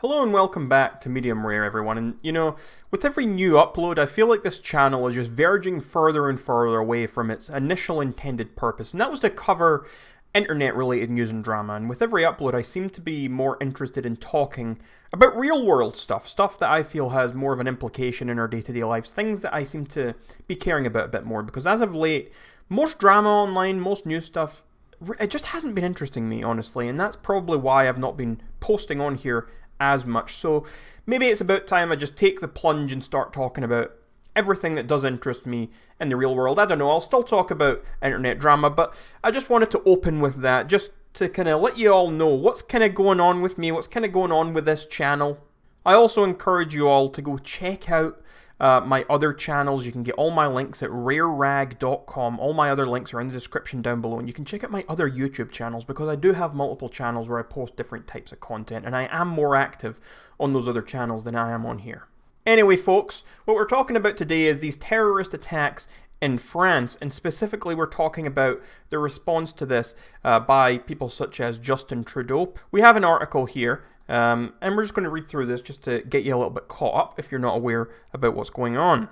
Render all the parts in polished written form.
Hello and welcome back to Medium Rare, everyone. And with every new upload, I feel like this channel is just verging further and further away from its initial intended purpose, and that was to cover internet-related news and drama. And with every upload, I seem to be more interested in talking about real-world stuff that I feel has more of an implication in our day-to-day lives, things that I seem to be caring about a bit more, because as of late, most drama online, most news stuff, it just hasn't been interesting me, honestly, and that's probably why I've not been posting on here as much. So maybe it's about time I just take the plunge and start talking about everything that does interest me in the real world. I don't know, I'll still talk about internet drama, but I just wanted to open with that, just to kind of let you all know what's kind of going on with me, what's kind of going on with this channel. I also encourage you all to go check out my other channels. You can get all my links at rarerag.com. All my other links are in the description down below, and you can check out my other YouTube channels, because I do have multiple channels where I post different types of content, and I am more active on those other channels than I am on here. Anyway, folks, what we're talking about today is these terrorist attacks in France, and specifically we're talking about the response to this by people such as Justin Trudeau. We have an article here, and we're just going to read through this just to get you a little bit caught up if you're not aware about what's going on.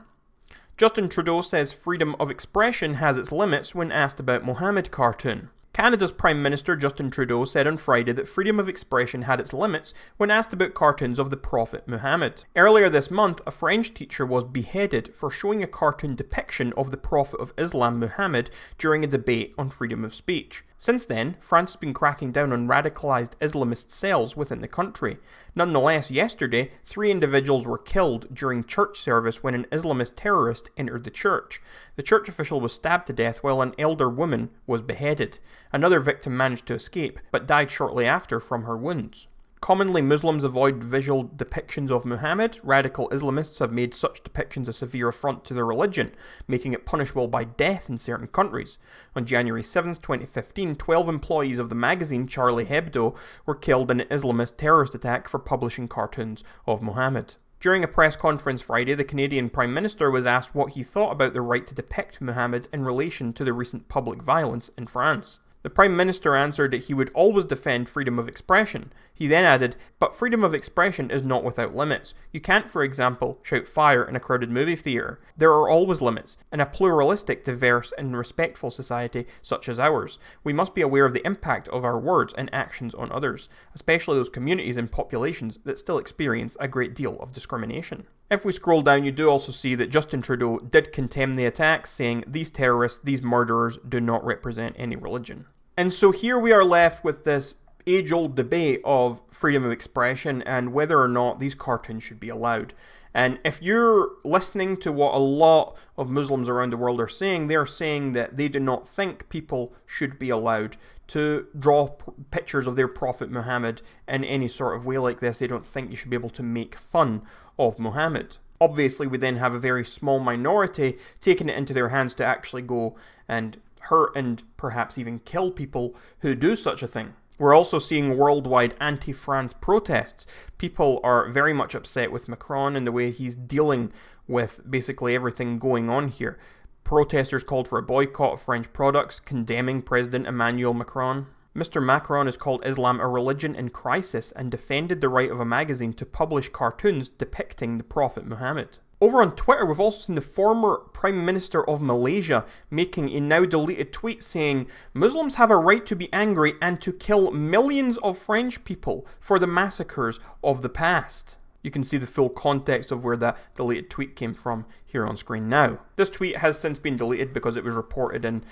Justin Trudeau says freedom of expression has its limits when asked about Morbid cartoon. Canada's Prime Minister Justin Trudeau said on Friday that freedom of expression had its limits when asked about cartoons of the Prophet Muhammad. Earlier this month, a French teacher was beheaded for showing a cartoon depiction of the Prophet of Islam Muhammad during a debate on freedom of speech. Since then, France has been cracking down on radicalized Islamist cells within the country. Nonetheless, yesterday, 3 individuals were killed during church service when an Islamist terrorist entered the church. The church official was stabbed to death while an elder woman was beheaded. Another victim managed to escape, but died shortly after from her wounds. Commonly, Muslims avoid visual depictions of Muhammad. Radical Islamists have made such depictions a severe affront to their religion, making it punishable by death in certain countries. On January 7, 2015, 12 employees of the magazine Charlie Hebdo were killed in an Islamist terrorist attack for publishing cartoons of Muhammad. During a press conference Friday, the Canadian Prime Minister was asked what he thought about the right to depict Muhammad in relation to the recent public violence in France. The Prime Minister answered that he would always defend freedom of expression. He then added, "But freedom of expression is not without limits. You can't, for example, shout fire in a crowded movie theatre. There are always limits. In a pluralistic, diverse and respectful society such as ours, we must be aware of the impact of our words and actions on others, especially those communities and populations that still experience a great deal of discrimination." If we scroll down, you do also see that Justin Trudeau did condemn the attacks, saying these terrorists, these murderers, do not represent any religion. And so here we are left with this age-old debate of freedom of expression and whether or not these cartoons should be allowed. And if you're listening to what a lot of Muslims around the world are saying, they're saying that they do not think people should be allowed to draw pictures of their Prophet Muhammad in any sort of way like this. They don't think you should be able to make fun of Muhammad. Obviously, we then have a very small minority taking it into their hands to actually go and hurt and perhaps even kill people who do such a thing. We're also seeing worldwide anti-France protests. People are very much upset with Macron and the way he's dealing with basically everything going on here. Protesters called for a boycott of French products, condemning President Emmanuel Macron. Mr. Macron has called Islam a religion in crisis and defended the right of a magazine to publish cartoons depicting the Prophet Muhammad. Over on Twitter, we've also seen the former Prime Minister of Malaysia making a now deleted tweet saying, "Muslims have a right to be angry and to kill millions of French people for the massacres of the past." You can see the full context of where that deleted tweet came from here on screen now. This tweet has since been deleted because it was reported and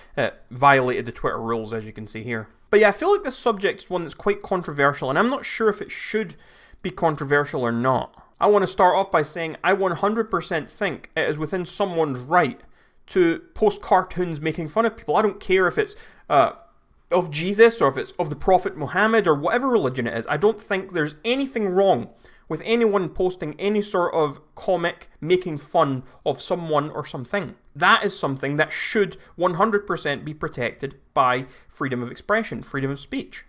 violated the Twitter rules, as you can see here. But yeah, I feel like this subject is one that's quite controversial, and I'm not sure if it should be controversial or not. I want to start off by saying I 100% think it is within someone's right to post cartoons making fun of people. I don't care if it's of Jesus or if it's of the Prophet Muhammad or whatever religion it is. I don't think there's anything wrong with anyone posting any sort of comic making fun of someone or something. That is something that should 100% be protected by freedom of expression, freedom of speech.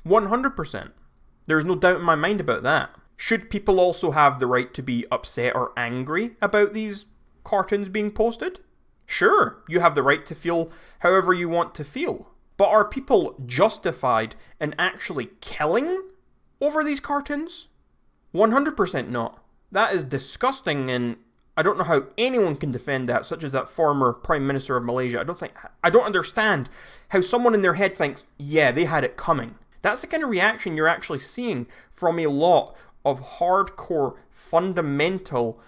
100%. There's no doubt in my mind about that. Should people also have the right to be upset or angry about these cartoons being posted? Sure, you have the right to feel however you want to feel. But are people justified in actually killing over these cartoons? 100% not. That is disgusting, and I don't know how anyone can defend that, such as that former Prime Minister of Malaysia. I don't understand how someone in their head thinks, yeah, they had it coming. That's the kind of reaction you're actually seeing from a lot of hardcore, fundamental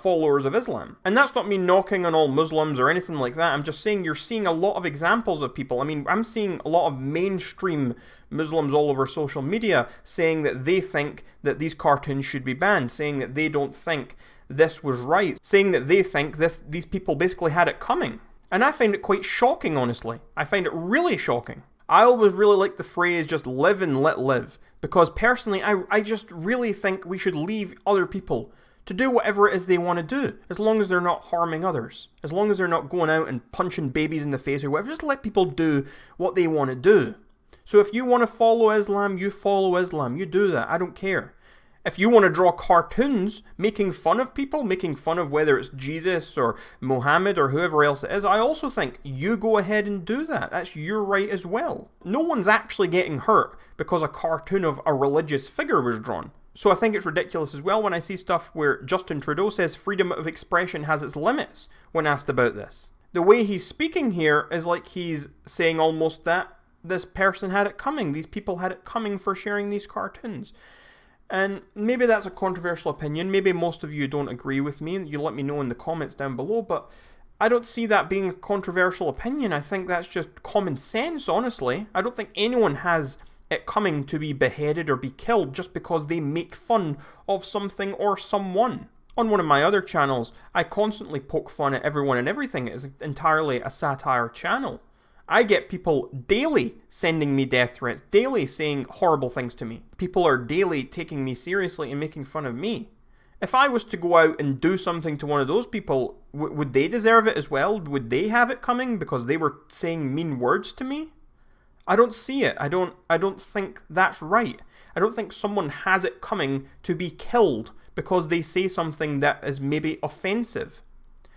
followers of Islam. And that's not me knocking on all Muslims or anything like that. I'm just saying you're seeing a lot of examples of people. I mean, I'm seeing a lot of mainstream Muslims all over social media saying that they think that these cartoons should be banned, saying that they don't think this was right, saying that they think these people basically had it coming. And I find it quite shocking, honestly. I find it really shocking. I always really like the phrase, just live and let live. Because personally, I just really think we should leave other people to do whatever it is they want to do, as long as they're not harming others. As long as they're not going out and punching babies in the face or whatever, just let people do what they want to do. So if you want to follow Islam, you follow Islam. You do that. I don't care. If you want to draw cartoons making fun of people, making fun of whether it's Jesus or Muhammad or whoever else it is, I also think you go ahead and do that. That's your right as well. No one's actually getting hurt because a cartoon of a religious figure was drawn. So I think it's ridiculous as well when I see stuff where Justin Trudeau says freedom of expression has its limits when asked about this. The way he's speaking here is like he's saying almost that this person had it coming. These people had it coming for sharing these cartoons. And maybe that's a controversial opinion. Maybe most of you don't agree with me. You let me know in the comments down below. But I don't see that being a controversial opinion. I think that's just common sense, honestly. I don't think anyone has it coming to be beheaded or be killed just because they make fun of something or someone. On one of my other channels, I constantly poke fun at everyone and everything. It's entirely a satire channel. I get people daily sending me death threats, daily saying horrible things to me. People are daily taking me seriously and making fun of me. If I was to go out and do something to one of those people, would they deserve it as well? Would they have it coming because they were saying mean words to me? I don't see it. I don't think that's right. I don't think someone has it coming to be killed because they say something that is maybe offensive.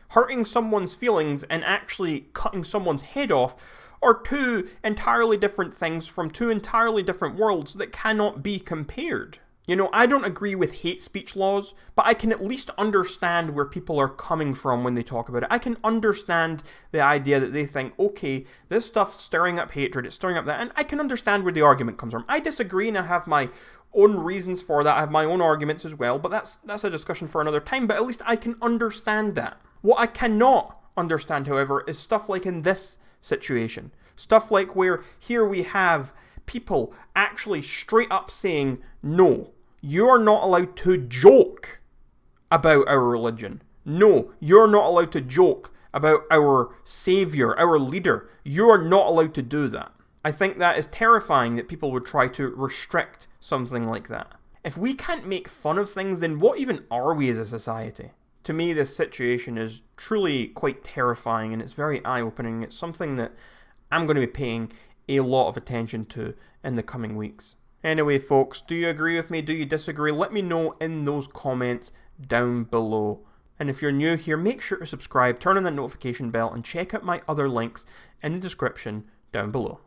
Hurting someone's feelings and actually cutting someone's head off are two entirely different things from two entirely different worlds that cannot be compared. You know, I don't agree with hate speech laws, but I can at least understand where people are coming from when they talk about it. I can understand the idea that they think, okay, this stuff's stirring up hatred, it's stirring up that, and I can understand where the argument comes from. I disagree and I have my own reasons for that, I have my own arguments as well, but that's a discussion for another time, but at least I can understand that. What I cannot understand, however, is stuff like in this situation. Stuff like where here we have people actually straight up saying, no, you're not allowed to joke about our religion. No, you're not allowed to joke about our savior, our leader. You are not allowed to do that. I think that is terrifying that people would try to restrict something like that. If we can't make fun of things, then what even are we as a society? To me, this situation is truly quite terrifying and it's very eye-opening. It's something that I'm going to be paying a lot of attention to in the coming weeks. Anyway, folks, do you agree with me? Do you disagree? Let me know in those comments down below. And if you're new here, make sure to subscribe, turn on the notification bell, and check out my other links in the description down below.